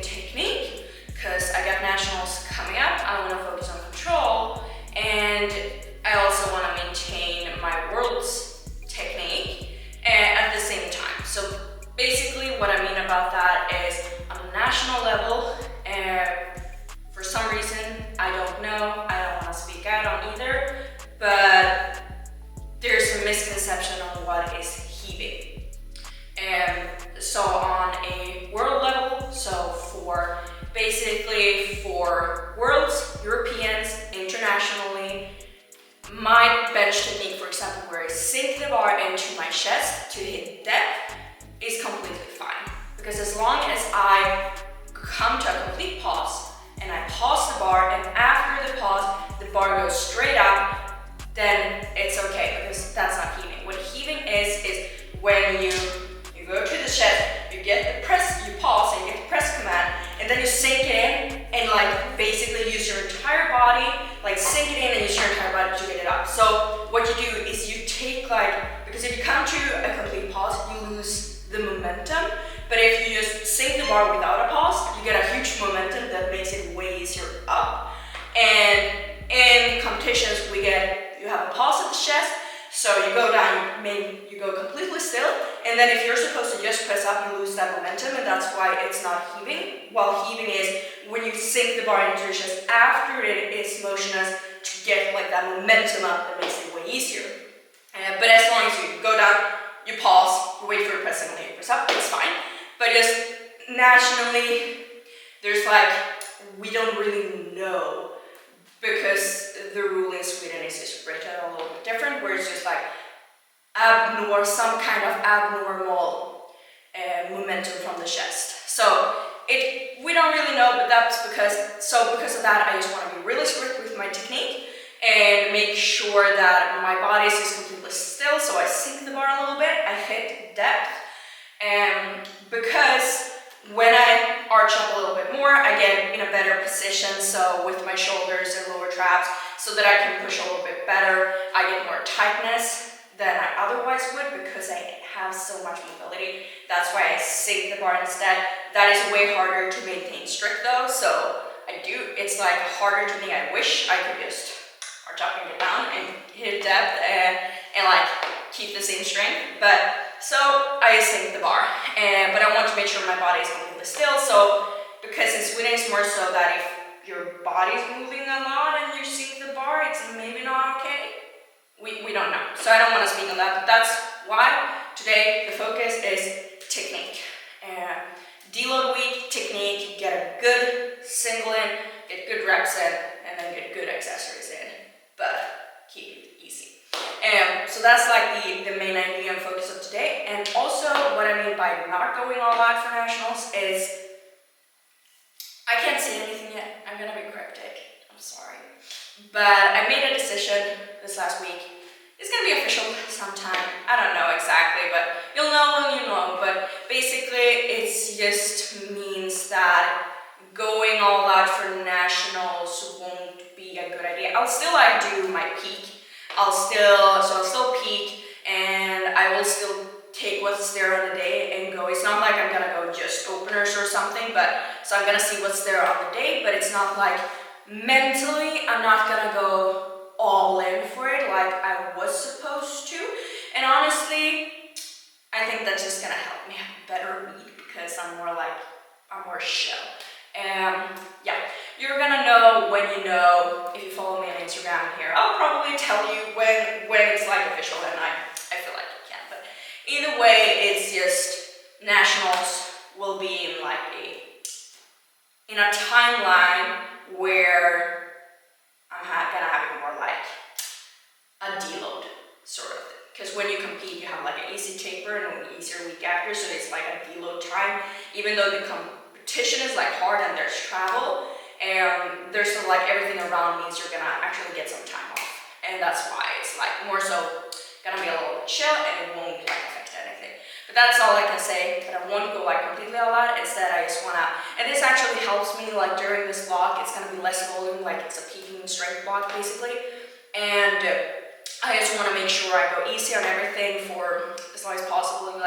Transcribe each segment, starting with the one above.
technique because I got nationals coming up. I want to focus on control, and I also want to maintain my world's technique at the same time. So basically what I mean about that is on a national level, for some reason, I don't know, I don't want to speak out on either, but there's a misconception on what is heaving. So on a world level, so for basically for worlds, Europeans, internationally, my bench technique, for example, where I sink the bar into my chest to hit depth is completely fine. Because as long as I come to a complete pause and I pause the bar, and after the pause, the bar goes straight up, then it's okay, because that's not heaving. What heaving is when you go to the chest, you get the press, you pause and you get the press command, and then you sink it in and like basically use your entire body, like sink it in and use your entire body to get it up. So what you do is you take because if you come to a complete pause, you lose the momentum. But if you just sink the bar without a pause, you get a huge momentum that makes it way easier up. And in competitions, you have a pause at the chest, so you go down, you go completely still, and then if you're supposed to just press up, you lose that momentum, and that's why it's not heaving. While heaving is when you sink the bar into your chest after it is motionless to get like that momentum up that makes it way easier. But as long as you go down, you pause, you wait for your press, and when you press up, it's fine. But just nationally, there's we don't really know, because the rule in Sweden is just written a little bit different, where it's just some kind of abnormal momentum from the chest. So we don't really know, but that's because of that, I just want to be really strict with my technique and make sure that my body is just completely still. So I sink the bar a little bit, I hit depth, because when I arch up a little bit more, I get in a better position, so with my shoulders and lower traps, so that I can push a little bit better. I get more tightness than I otherwise would because I have so much mobility. That's why I sink the bar instead. That is way harder to maintain strict though, so it's harder to me. I wish I could just arch up and get down and hit depth and keep the same strength, so I sink the bar, but I want to make sure my body is completely still. So because in Sweden it's more so that if your body's moving a lot and you sink the bar, it's maybe not okay. We don't know, so I don't want to speak on that, but that's why today the focus is technique. Deload week technique, get a good single in, get good reps in, and then get good accessories in, but keep it easy. So that's the main idea and focus of today. And also what I mean by not going all out for nationals is, I can't say anything yet, I'm gonna be cryptic, I'm sorry. But I made a decision this last week. It's gonna be official sometime, I don't know exactly, but you'll know when you know. But basically it just means that going all out for nationals won't be a good idea. I'll still do my peak. I'll still peak, and I will still take what's there on the day and go. It's not like I'm gonna go just openers or something, so I'm gonna see what's there on the day, but it's not like mentally I'm not gonna go all in for it like I was supposed to. And honestly, I think that's just gonna help me have a better week, because I'm more chill. You're gonna know when you know if you follow me on Instagram here. I'll probably tell you when it's official, and I feel like you can. But either way, it's just nationals will be in a timeline where I'm gonna have it more like a deload sort of thing. Because when you compete, you have an easy taper and an easier week after, so it's like a deload time. Even though the competition is hard and there's travel, and there's everything around means you're gonna actually get some time off. And that's why it's more so gonna be a little bit chill, and it won't affect anything. But that's all I can say, that I won't go completely all out. Instead, I just wanna, and this actually helps me during this block, it's gonna be less volume, it's a peaking strength block basically. And I just wanna make sure I go easy on everything for as long as possible,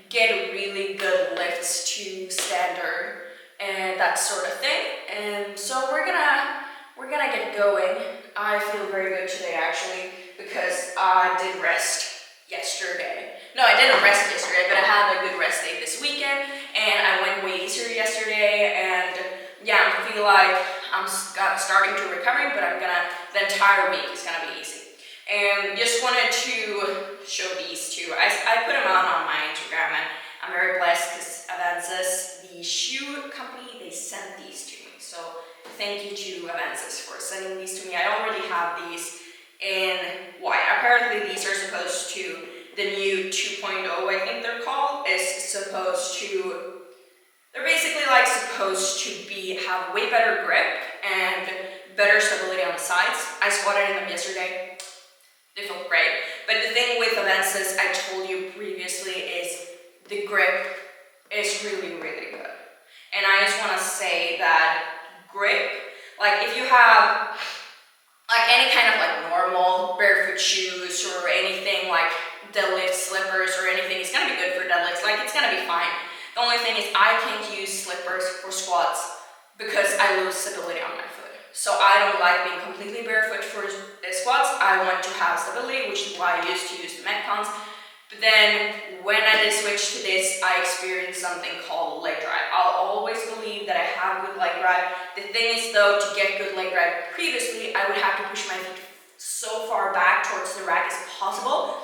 get really good lifts to standard and that sort of thing. And so we're gonna get going. I feel very good today actually because I did rest yesterday. No, I didn't rest yesterday, but I had a good rest day this weekend, and I went way easier yesterday. And yeah, I feel like I'm starting to recover, but the entire week is gonna be easy. And just wanted to show these two. I put them on my Instagram, and I'm very blessed because Avances, the shoe company, they sent these to me. So thank you to Avances for sending these to me. I already have these in white. Apparently these are supposed to, the new 2.0, I think they're called, is supposed to, they're basically like supposed to have way better grip and better stability on the sides. I squatted in them yesterday. They feel great. But the thing with Avances, I told you previously, is the grip is really, really good. And I just want to say that grip, like if you have like any kind of like normal barefoot shoes or anything like deadlift slippers or anything, it's gonna be good for deadlifts. Like it's gonna be fine. The only thing is I can't use slippers for squats because I lose stability on my foot. So I don't like being completely barefoot for squats. I want to have stability, which is why I used to use the Metcons. But then when I did switch to this, I experienced something called leg drive. I'll always believe that I have good leg drive. The thing is though, to get good leg drive previously, I would have to push my feet so far back towards the rack as possible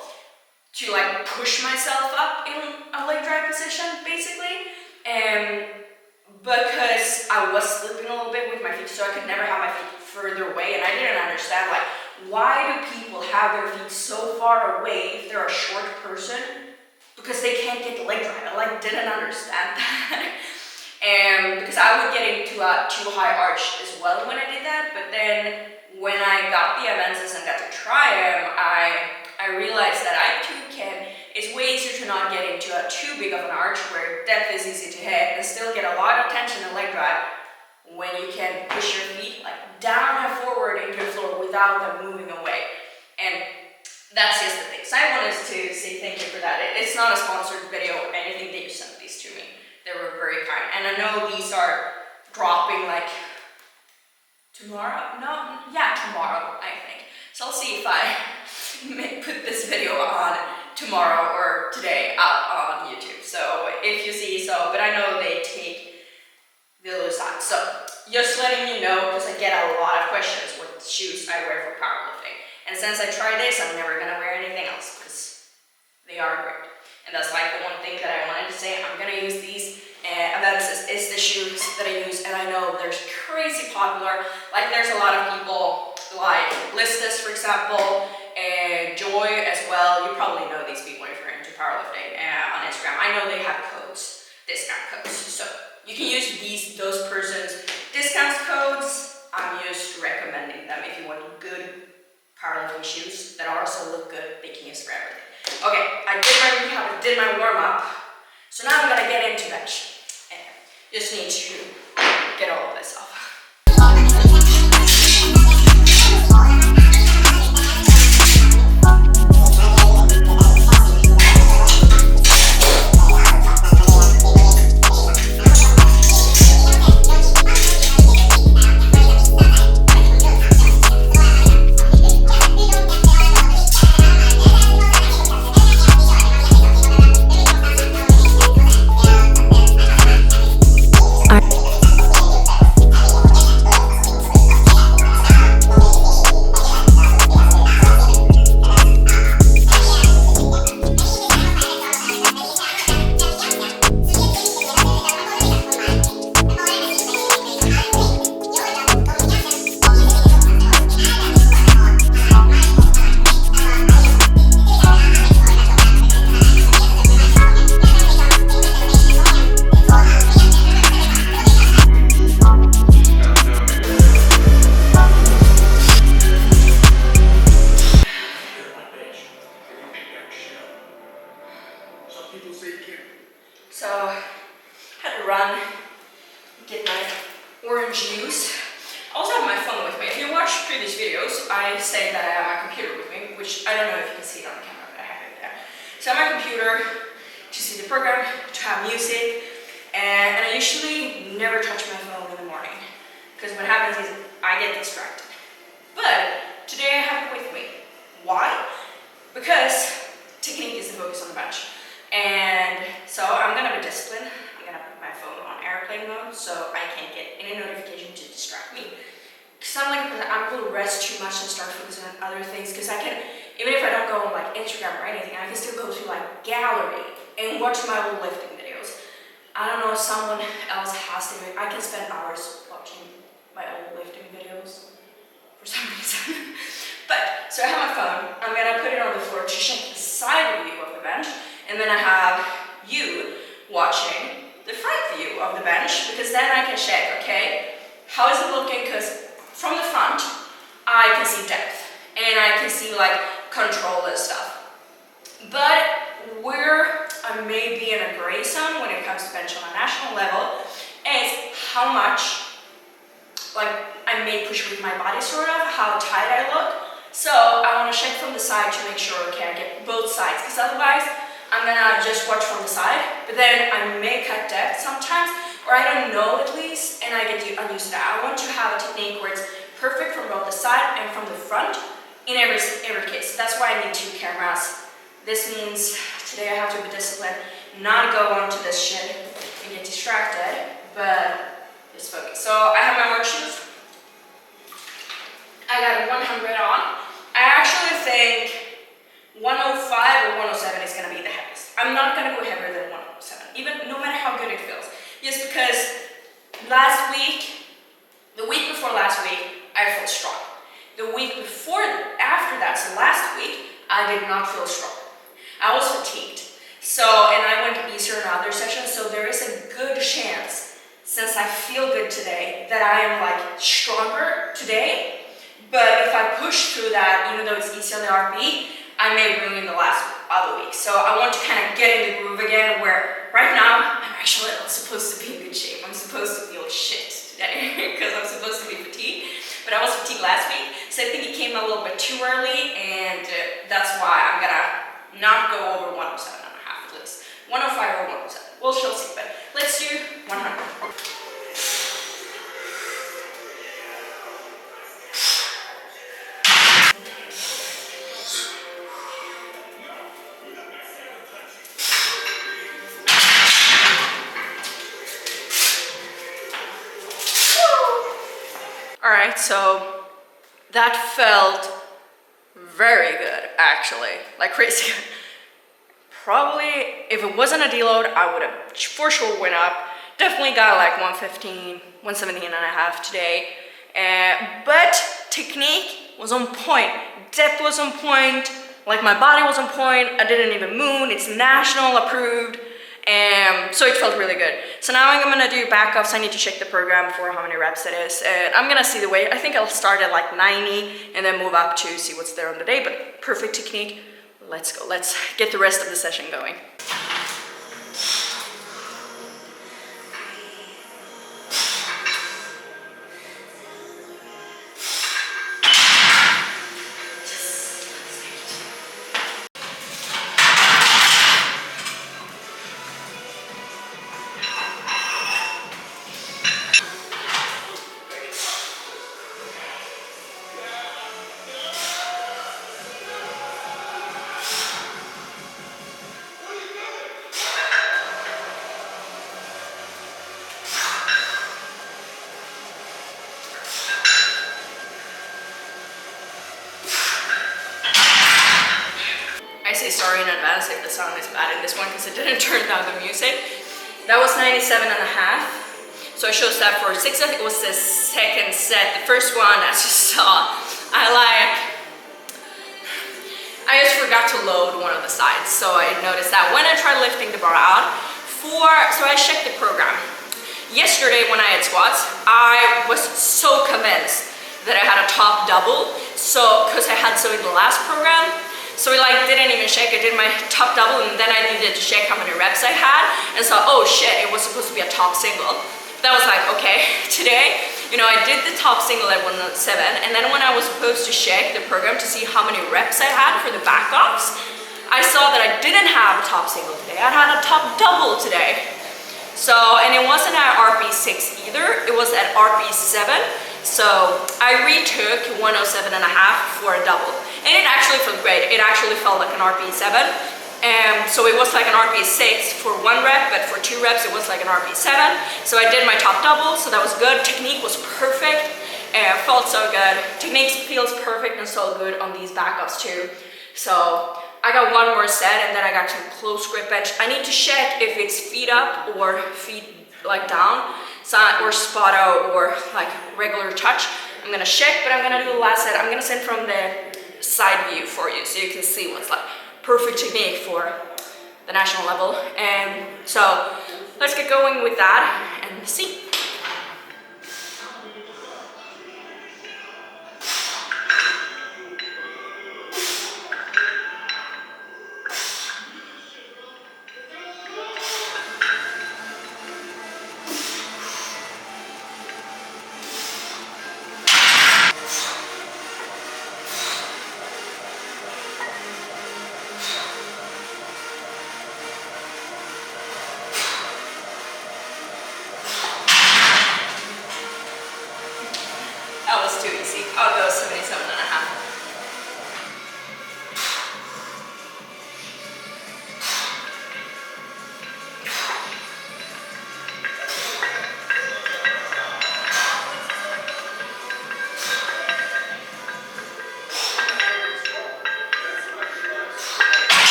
to like push myself up in a leg drive position, basically. Because I was slipping a little bit with my feet, so I could never have my feet further away, and I didn't understand like, why do people have their feet so far away if they're a short person? Because they can't get the leg drive. I like didn't understand that. And because I would get into a too high arch as well when I did that, but then when I got the Avances and got to try them, I realized that I too it's way easier to not get into a too big of an arch where depth is easy to hit and still get a lot of tension in leg drive when you can push your feet like down and forward into the floor without them moving away. And that's just the thing. So I wanted to say thank you for that. It's not a sponsored video or anything, they just sent these to me. They were very kind. And I know these are dropping like tomorrow? No, yeah, tomorrow, I think. So I'll see if I put this video on tomorrow or today out on YouTube. So if you see, but I know they take the other side. So just letting you know, because I get a lot of questions what shoes I wear for powerlifting. And since I tried this, I'm never gonna wear anything else because they are great. And that's like the one thing that I wanted to say. I'm gonna use these, and Avances is the shoes that I use, and I know they're crazy popular. Like there's a lot of people like Listus, for example, and Joy as well. You probably know these people if you're into powerlifting on Instagram. I know they have codes, discount codes. So you can use those persons' discount codes. I'm just recommending them if you want good powerlifting shoes that also look good. They can use for everything. Okay, I did my warm up. So now I'm gonna get into bench. And just need to get all of this off. So, had to run, get my orange juice. I also have my phone with me. If you watch previous videos, I say that I have my computer with me, which I don't know if you can see it on the camera, but I have it there. So I have my computer to see the program, to have music, And I usually never touch my phone in the morning, because what happens is I get distracted. But today I have it with me. Why? Because technique is the focus on the bench. And so I'm gonna be disciplined. I'm gonna put my phone on airplane mode so I can't get any notification to distract me. Because I will rest too much and start focusing on other things, because I can, even if I don't go on like Instagram or anything, I can still go to like gallery and watch my old lifting videos. I don't know if someone else has to do it. I can spend hours watching my old lifting videos for some reason. But, so I have my phone, I'm gonna put it on the floor to check the side view of the bench, and then I have you watching the front view of the bench, because then I can check, okay, how is it looking? Because from the front, I can see depth, and I can see like control and stuff. But where I may be in a gray zone when it comes to bench on a national level is how much like I may push with my body, sort of, how tight I look. So I want to check from the side to make sure, okay, I get both sides, because otherwise I'm gonna just watch from the side, but then I may cut depth sometimes, or I don't know at least, and I get unused to that. I want to have a technique where it's perfect from both the side and from the front in every case. That's why I need 2 cameras. This means today I have to be disciplined, not go onto this shit and get distracted, but just focus. So I have my work shoes. I got 100 on. I actually think 105 or 107 is gonna be the heaviest. I'm not gonna go heavier than 107, even no matter how good it feels. Just because last week, the week before last week, I felt strong. The week before, after that, so last week, I did not feel strong. I was fatigued. So, and I went easier in other sessions, so there is a good chance, since I feel good today, that I am like stronger today. But if I push through that, even though it's easy on the RP, I may ruin the last other week. So I want to kind of get in the groove again, where right now, I'm actually not supposed to be in good shape. I'm supposed to feel shit today, because I'm supposed to be fatigued. But I was fatigued last week, so I think it came a little bit too early, and that's why I'm gonna not go over 107 and a half at least. 105 or 107. We'll shall see, but let's do 100. Alright, so that felt very good, actually, like crazy. Probably, if it wasn't a deload, I would have for sure went up. Definitely got like 115, 117 and a half today. But technique was on point, depth was on point, like my body was on point, I didn't even move, it's national approved. So it felt really good. So now I'm gonna do backups. I need to check the program for how many reps it is. And I'm gonna see the weight. I think I'll start at like 90 and then move up to see what's there on the day, but perfect technique. Let's go, let's get the rest of the session going. Sorry in advance if the sound is bad in this one, because it didn't turn down the music. That was 97 and a half. So I chose that for 6. I think it was the second set. The first one, as you saw, I just forgot to load one of the sides. So I noticed that when I tried lifting the bar out, so I checked the program. Yesterday when I had squats, I was so convinced that I had a top double. So, because I had so in the last program. So I didn't even check. I did my top double, and then I needed to check how many reps I had, and saw, oh shit, it was supposed to be a top single. That was like, okay, today, I did the top single at 107, and then when I was supposed to check the program to see how many reps I had for the back offs, I saw that I didn't have a top single today. I had a top double today. So, and it wasn't at RP6 either, it was at RP7. So I retook 107.5 for a double. And it actually felt great. It actually felt like an RP7. So it was like an RP6 for 1 rep, but for 2 reps it was like an RP7. So I did my top double, so that was good. Technique was perfect. Felt so good. Technique feels perfect and so good on these backups too. So I got 1 more set and then I got some close grip bench. I need to check if it's feet up or feet like down, or spot out or like regular touch. I'm gonna check, but I'm gonna do the last set. I'm gonna send from the side view for you so you can see what's like perfect technique for the national level. And so let's get going with that and see. That was too easy. I'll go 77.5.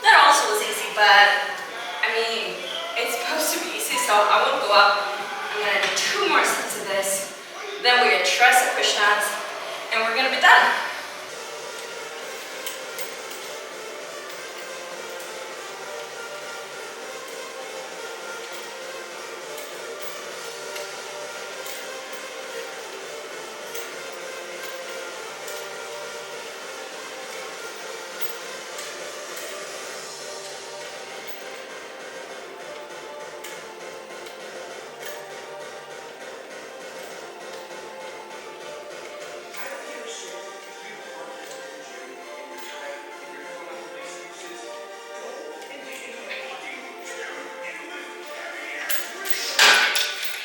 That also was easy, but I mean, it's supposed to be easy, so I won't go up. I'm gonna do 2 more sets of this, then we're gonna tricep pushdowns, and we're gonna be done.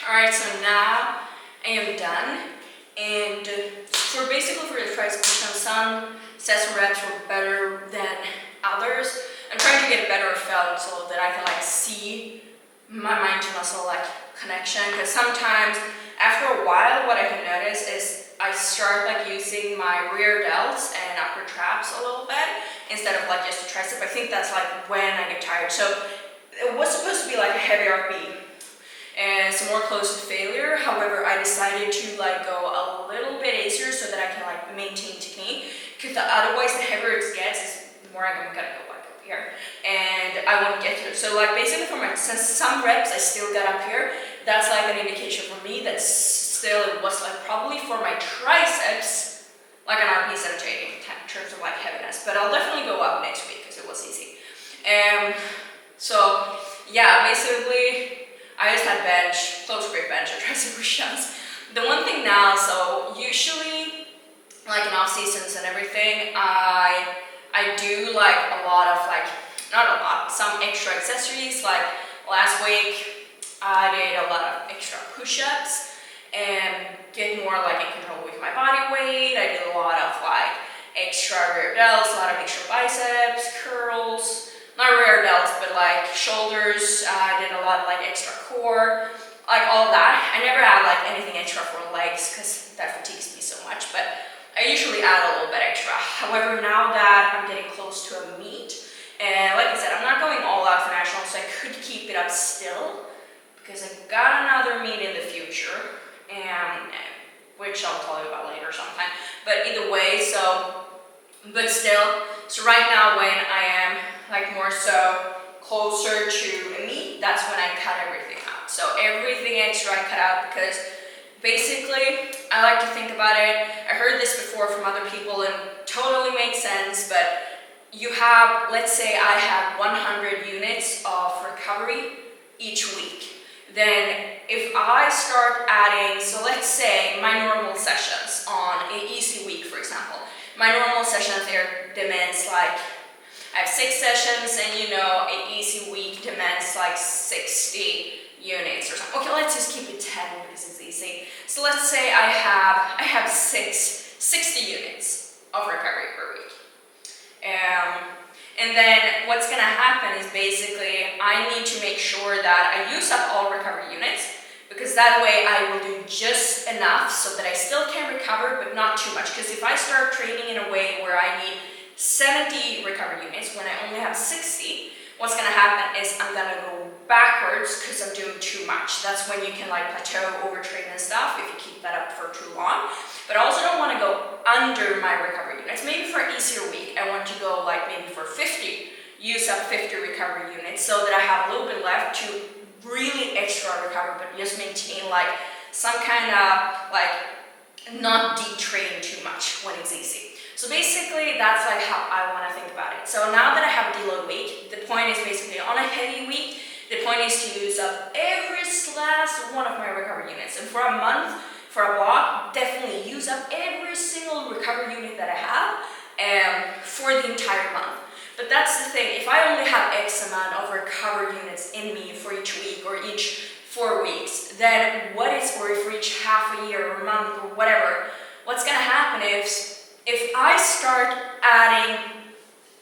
Alright, so now I am done, and for the tricep push-down, some sets and reps were better than others. I'm trying to get a better felt so that I can like see my mind to muscle like connection, because sometimes after a while what I can notice is I start like using my rear delts and upper traps a little bit instead of like just a tricep. I think that's like when I get tired. So it was supposed to be like a heavy RP and some more close to failure. However, I decided to like go a little bit easier so that I can like maintain technique, because otherwise the heavier it gets is the more I'm gonna go like up here and I won't get to it. So like basically for my, since some reps I still got up here, that's like an indication for me that still it was like probably for my triceps like an RP instead of taking in terms of like heaviness. But I'll definitely go up next week because it was easy. So yeah, basically I just had bench, close grip bench, or tricep push-ups. The one thing now, so usually, like in off seasons and everything, I do like a lot of like, not a lot, some extra accessories. Like last week, I did a lot of extra push-ups and get more like in control with my body weight. I did a lot of like extra rear delts, a lot of extra biceps, curls. Not rear delts, but like shoulders. I did a lot of like extra core, like all that. I never add like anything extra for legs because that fatigues me so much, but I usually add a little bit extra. However, now that I'm getting close to a meet, and like I said, I'm not going all out for nationals, so I could keep it up still because I got another meet in the future, and which I'll tell you about later sometime. But either way, but still, so right now when I am like more so closer to a meet, that's when I cut everything out. So everything extra I cut out, because basically I like to think about it. I heard this before from other people and totally makes sense, but you have, let's say I have 100 units of recovery each week. Then if I start adding, so let's say my normal sessions on an easy week, for example, my normal sessions there demands like, I have 6 sessions, and you know, an easy week demands like 60 units or something. Okay, let's just keep it 10 because it's easy. So let's say I have 60 units of recovery per week. And then what's gonna happen is basically I need to make sure that I use up all recovery units, because that way I will do just enough so that I still can recover, but not too much. Because if I start training in a way where I need 70 recovery units when I only have 60, what's gonna happen is I'm gonna go backwards because I'm doing too much. That's when you can like plateau, overtrain and stuff if you keep that up for too long. But I also don't want to go under my recovery units. Maybe for an easier week, I want to go like maybe for 50, use up 50 recovery units so that I have a little bit left to really extra recover, but just maintain like some kind of like not detrain too much when it's easy. So basically that's like how I want to think about it. So now that I have a deload week, the point is basically on a heavy week, the point is to use up every last one of my recovery units. And for a month, for a block, definitely use up every single recovery unit that I have for the entire month. But that's the thing, if I only have X amount of recovery units in me for each week or each 4 weeks, then what is, or for each half a year or month or whatever, what's gonna happen is if I start adding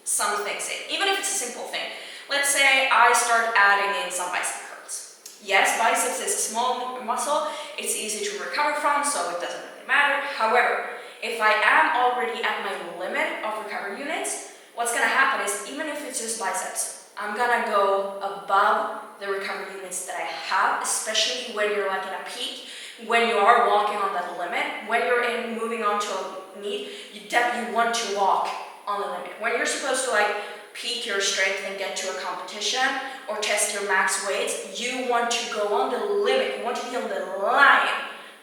some things in, even if it's a simple thing, let's say I start adding in some bicep curls. Yes, biceps is a small muscle, it's easy to recover from, so it doesn't really matter. However, if I am already at my limit of recovery units, what's gonna happen is, even if it's just biceps, I'm gonna go above the recovery units that I have, especially when you're like in a peak, when you are walking on that limit, when you're moving on to a meet, you definitely want to walk on the limit. When you're supposed to like peak your strength and get to a competition or test your max weights, you want to go on the limit, you want to be on the line.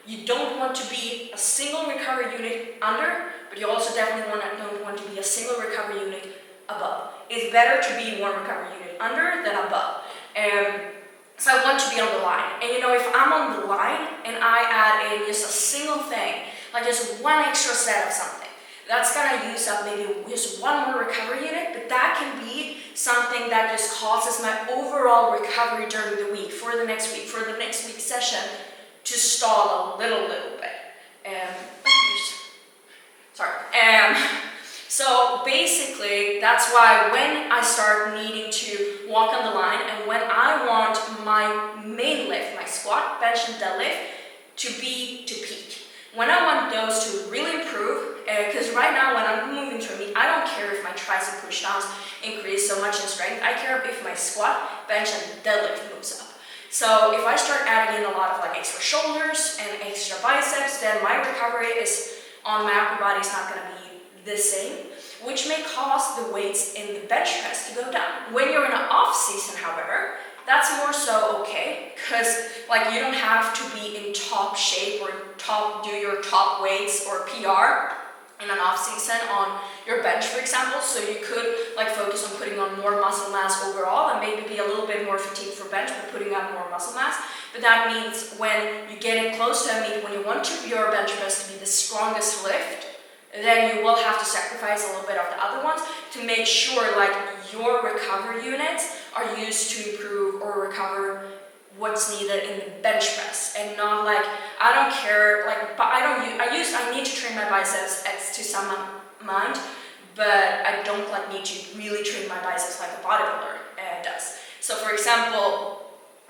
You don't want to be a single recovery unit under, but you also definitely don't want to be a single recovery unit above. It's better to be one recovery unit under than above. So I want to be on the line. And you know, if I'm on the line and I add in just a single thing, like just one extra set of something, that's gonna use up maybe just one more recovery unit, but that can be something that just causes my overall recovery during the week, for the next week session, to stall a little bit. So basically, that's why when I start needing to walk on the line and when I want my main lift, my squat, bench, and deadlift to peak. When I want those to really improve, because right now when I'm moving to a meet, I don't care if my tricep pushdowns increase so much in strength. I care if my squat, bench, and deadlift moves up. So if I start adding in a lot of like extra shoulders and extra biceps, then my recovery is on my upper body is not going to be the same, which may cause the weights in the bench press to go down. When you're in an off season, however, that's more so okay, because like you don't have to be in top shape or do your top weights or PR in an off season on your bench, for example. So you could like focus on putting on more muscle mass overall and maybe be a little bit more fatigued for bench, but putting on more muscle mass. But that means when you get in close to a meet, when you want your bench press to be the strongest lift, then you will have to sacrifice a little bit of the other ones to make sure like your recovery units are used to improve or recover what's needed in the bench press, and not like, I don't care, like, but I need to train my biceps to some amount, but I don't like need to really train my biceps like a bodybuilder does. So for example,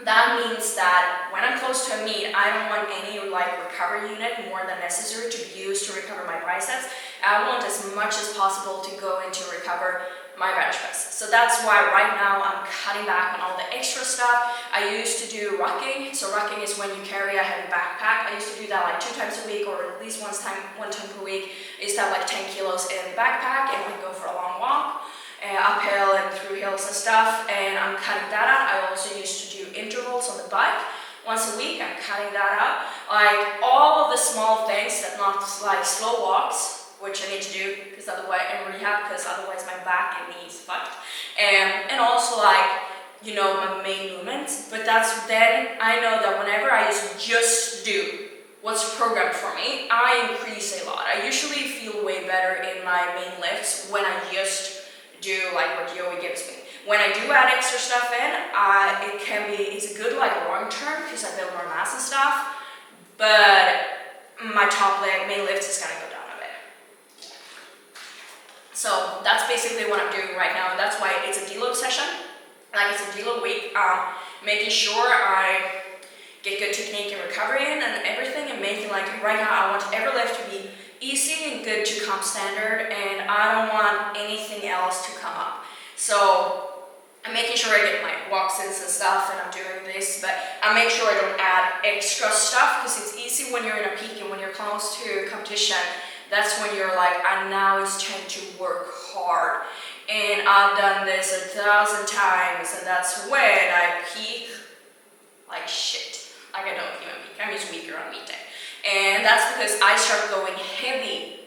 that means that when I'm close to a meet, I don't want any like recovery unit more than necessary to be used to recover my biceps. I want as much as possible to go into recover my bench press. So that's why right now I'm cutting back on all the extra stuff. I used to do rucking. So rucking is when you carry a heavy backpack. I used to do that like 2 times a week, or at least one time per week. I used to have like 10 kilos in the backpack and we'd go for a long walk. Uphill and through hills and stuff, and I'm cutting that out. I also used to do intervals on the bike once a week. I'm cutting that out. Like all of the small things that not like slow walks, which I need to do because otherwise, and rehab, because otherwise my back and knees fucked. And also like, you know, my main movements. But that's then I know that whenever I just do what's programmed for me, I increase a lot. I usually feel way better in my main lifts when I just do like what Yogi gives me. When I do add extra stuff in, it's a good like long term because I build more mass and stuff, but my top leg, main lift is gonna go down a bit. So that's basically what I'm doing right now, and that's why it's a deload session. Like it's a deload week, making sure I get good technique and recovery in and everything, and making like right now I want every lift to be easy and good to comp standard, and I don't want anything else to come up. So I'm making sure I get my walks-ins and stuff, and I'm doing this, but I make sure I don't add extra stuff because it's easy when you're in a peak and when you're close to competition. That's when you're like, now it's time to work hard. And I've done this 1,000 times, and that's when I peak like shit. Like I don't even peak, I'm just weaker on meet day. And that's because I start going heavy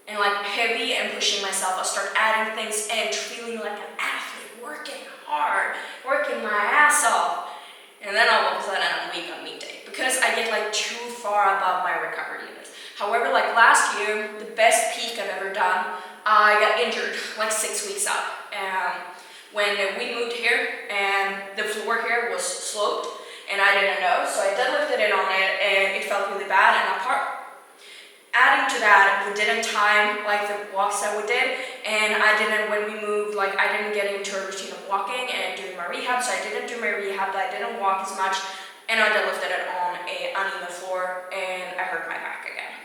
and pushing myself. I start adding things and feeling like an athlete, working hard, working my ass off. And then all of a sudden I'm weak on meet day because I get like too far above my recovery units. However, like last year, the best peak I've ever done, I got injured like 6 weeks out. When we moved here and the floor here was sloped and I didn't know, so I deadlifted it on it and it felt really bad. And adding to that, we didn't time like the walks that we did, and when we moved, like I didn't get into a routine of walking and doing my rehab, so I didn't do my rehab, I didn't walk as much, and I deadlifted it on an uneven floor and I hurt my back again.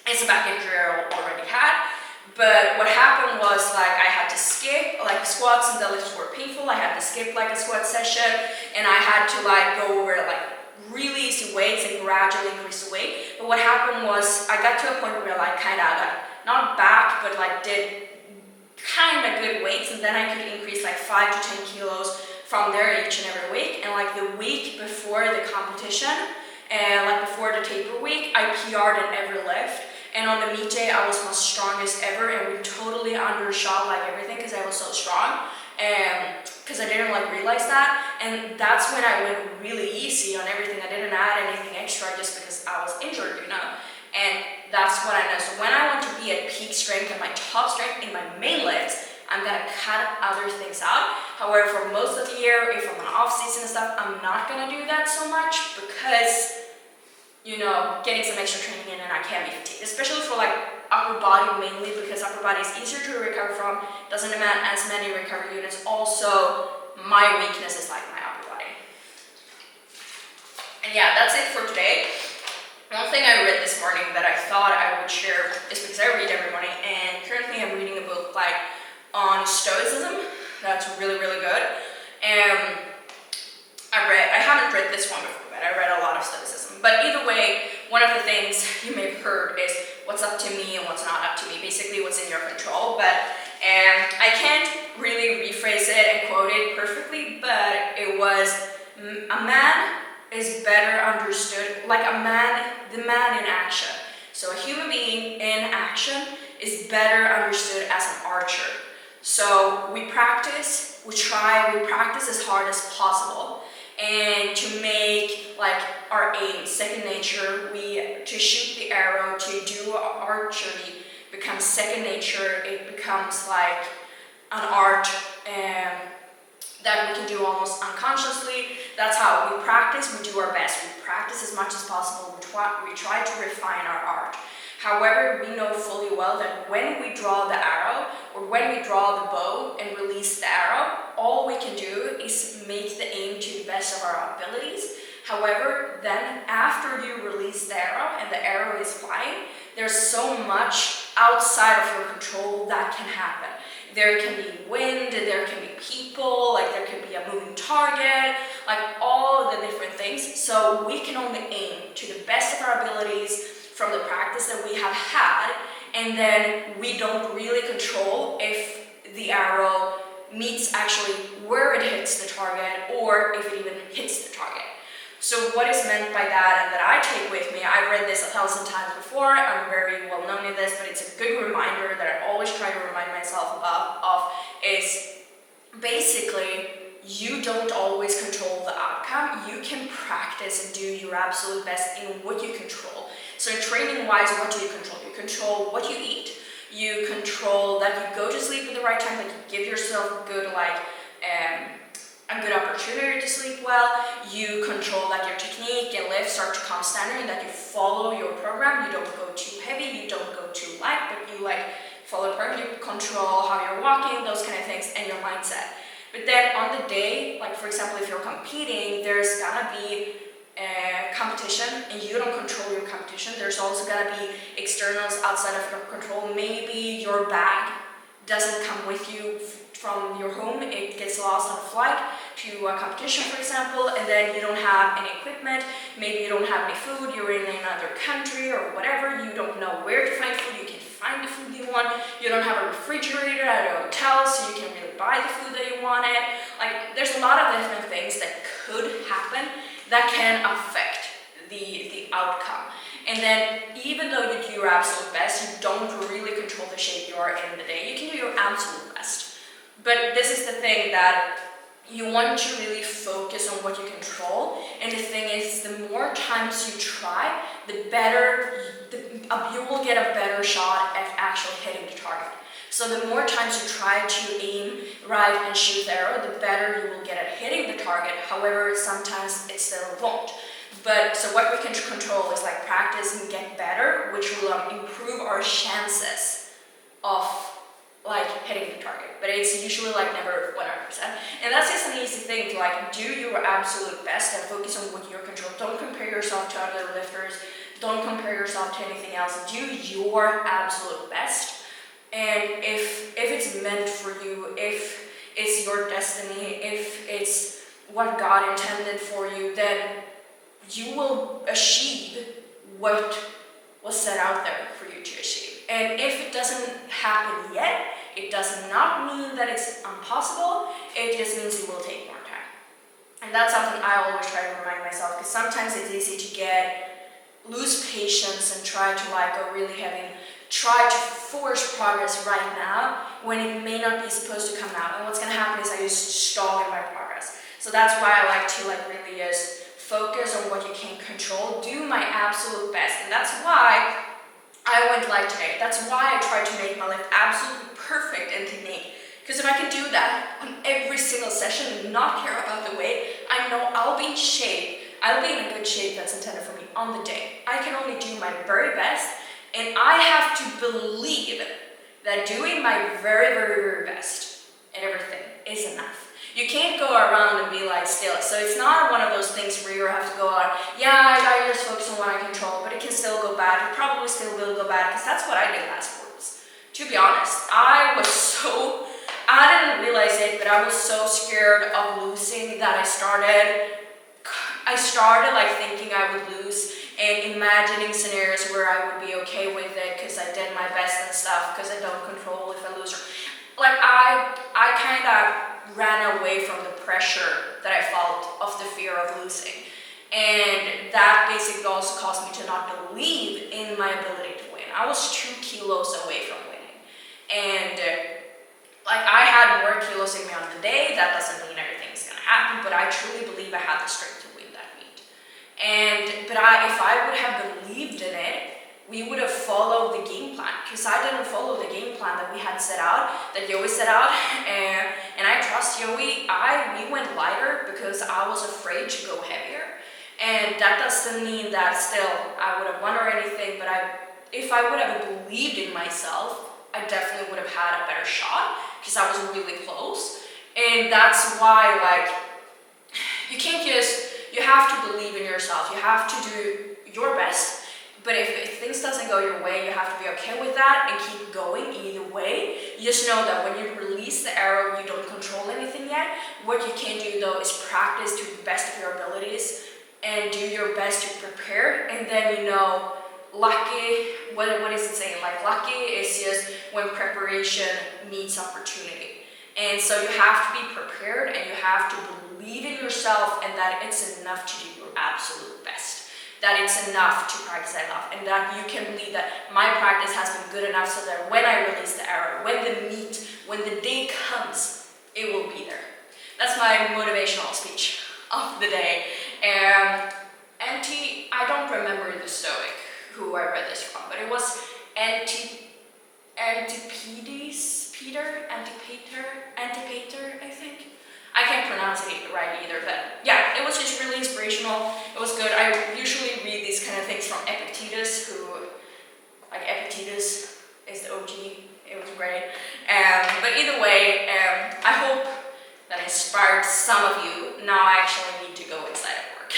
It's a back injury I already had, but what happened was like I had to skip, like squats and deadlifts were painful, I had to skip like a squat session, and I had to like go over like really easy weights and gradually increase the weight. But what happened was I got to a point where I kind of got, not back, but like did kind of good weights, and then I could increase like 5 to 10 kilos from there each and every week. And like the week before the competition, and like before the taper week, I PR'd in every lift. And on the meet day, I was my strongest ever, and we totally undershot like everything because I was so strong. And because I didn't like realize that, and that's when I went really easy on everything. I didn't add anything extra just because I was injured, and that's what I know. So when I want to be at peak strength and my top strength in my main lifts, I'm gonna cut other things out. However, for most of the year, if I'm on off season and stuff, I'm not gonna do that so much because getting some extra training in and I can be fatigued, especially for like upper body mainly, because upper body is easier to recover from, doesn't demand as many recovery units. Also, my weakness is like my upper body. And yeah, that's it for today. One thing I read this morning that I thought I would share is because I read every morning, and currently I'm reading a book like on Stoicism that's really, really good. And I haven't read this one before, but I read a lot of Stoicism. But either way, one of the things you may have heard is what's up to me and what's not up to me, basically what's in your control. But I can't really rephrase it and quote it perfectly, but it was, a man is better understood, like the man in action. So a human being in action is better understood as an archer. So we practice as hard as possible. And to make like our aim second nature, to shoot the arrow, to do archery becomes second nature. It becomes like an art that we can do almost unconsciously. That's how we practice. We do our best. We practice as much as possible. We try to refine our art. However, we know fully well that when we draw the arrow, or when we draw the bow and release the arrow, all we can do is make the aim to the best of our abilities. However, then after you release the arrow and the arrow is flying, there's so much outside of your control that can happen. There can be wind, there can be people, like there can be a moving target, like all of the different things. So we can only aim to the best of our abilities from the practice that we have had, and then we don't really control if the arrow meets actually where it hits the target or if it even hits the target. So what is meant by that, and that I take with me, I've read this 1,000 times before, I'm very well known in this, but it's a good reminder that I always try to remind myself of, is basically you don't always control the outcome. You can practice and do your absolute best in what you control. So training wise, what do you control? You control what you eat, You control that you go to sleep at the right time, that you give yourself good a good opportunity to sleep well. You control that your technique and lifts start to come standard, and that you follow your program. You don't go too heavy, you don't go too light, but you follow the program. You control how you're walking, those kind of things, and your mindset. But then on the day, for example, if you're competing, there's gonna be competition, and you don't control your competition. There's also gonna be externals outside of your control. Maybe your bag doesn't come with you from your home, it gets lost on a flight to a competition, for example, and then you don't have any equipment, maybe you don't have any food, you're in another country or whatever, you don't know where to find food, you can't find the food you want, you don't have a refrigerator at a hotel, so you can't really buy the food that you wanted. There's a lot of different things that could happen that can affect the outcome. And then even though you do your absolute best, you don't really control the shape you are in the day. You can do your absolute best. But this is the thing, that you want to really focus on what you control. And the thing is, the more times you try, the better, you will get a better shot at actually hitting the target. So the more times you try to aim right and shoot the arrow, the better you will get at hitting the target. However, sometimes it still won't. But so what we can control is practice and get better, which will improve our chances of hitting the target. But it's usually never 100%. And that's just an easy thing to do your absolute best and focus on what you're controlling. Don't compare yourself to other lifters. Don't compare yourself to anything else. Do your absolute best. And if it's meant for you, if it's your destiny, if it's what God intended for you, then you will achieve what was set out there for you to achieve. And if it doesn't happen yet, it does not mean that it's impossible, it just means it will take more time. And that's something I always try to remind myself, because sometimes it's easy to lose patience and try to try to force progress right now when it may not be supposed to come out. And what's going to happen is I just stall in my progress. So that's why I like to really just focus on what you can control, do my absolute best. And that's why I went light today. That's why I try to make my lift absolutely perfect in technique. Because if I can do that on every single session and not care about the weight, I know I'll be in shape. I'll be in a good shape that's intended for me on the day. I can only do my very best, and I have to believe that doing my very, very, very best and everything is enough. You can't go around and be still. So it's not one of those things where you have to go on, yeah, I just focus on what I control, but it can still go bad. It probably still will go bad, because that's what I did last sports. To be honest, I didn't realize it, but I was so scared of losing that I started thinking I would lose and imagining scenarios where I would be okay with it because I did my best and stuff, because I don't control if I lose. I kind of ran away from the pressure that I felt of the fear of losing. And that basically also caused me to not believe in my ability to win. I was 2 kilos away from winning. And I had more kilos in me on the day. That doesn't mean everything's gonna happen, but I truly believe I had the strength to win that meet. But if I would have believed in it, we would have followed the game plan, because I didn't follow the game plan that we had set out, that Joey set out, and I trust Joey. We went lighter because I was afraid to go heavier, and that doesn't mean that still I would have won or anything, but if I would have believed in myself, I definitely would have had a better shot, because I was really close. And that's why you have to believe in yourself, you have to do your best. But if things doesn't go your way, you have to be okay with that and keep going either way. You just know that when you release the arrow, you don't control anything yet. What you can do though is practice to the best of your abilities and do your best to prepare. And then lucky, what is it saying? Lucky is just when preparation meets opportunity. And so you have to be prepared, and you have to believe in yourself, and that it's enough to do your absolute best. That it's enough to practice enough, and that you can believe that my practice has been good enough so that when I release the arrow, when the day comes, it will be there. That's my motivational speech of the day. I don't remember the Stoic who I read this from, but it was Antipater, I think. I can't pronounce it right either, but yeah, it was just really inspirational. It was good. I usually read these kind of things from Epictetus, Epictetus is the OG. It was great. But either way, I hope that inspired some of you. Now I actually need to go inside of work.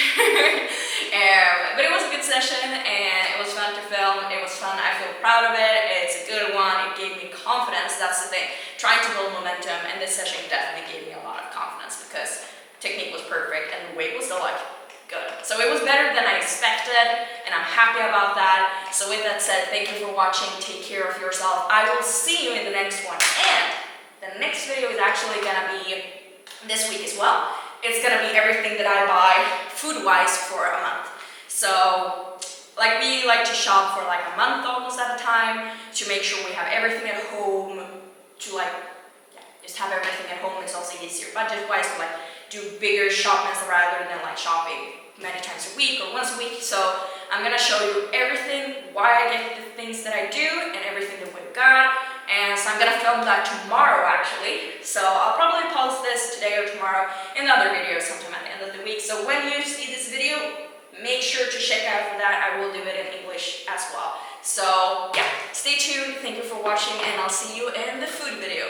But it was a good session, and it was fun to film. It was fun. I feel proud of it. It's a good one. It gave me confidence. That's the thing. Trying to build momentum, and this session definitely gave me a lot of confidence because technique was perfect and the weight was still good. So it was better than I expected, and I'm happy about that. So with that said, thank you for watching. Take care of yourself. I will see you in the next one. And the next video is actually gonna be this week as well. It's gonna be everything that I buy food-wise for a month. So we like to shop for a month almost at a time to make sure we have everything at home to just have everything at home. It's also easier budget-wise to do bigger shipments rather than shopping many times a week or once a week. So I'm gonna show you everything, why I get the things that I do, and everything that we've got. And so I'm gonna film that tomorrow actually. So I'll probably post this today or tomorrow in another video sometime at the end of the week. So when you see this video, make sure to check out for that. I will do it in English as well. So yeah, stay tuned. Thank you for watching, and I'll see you in the food video.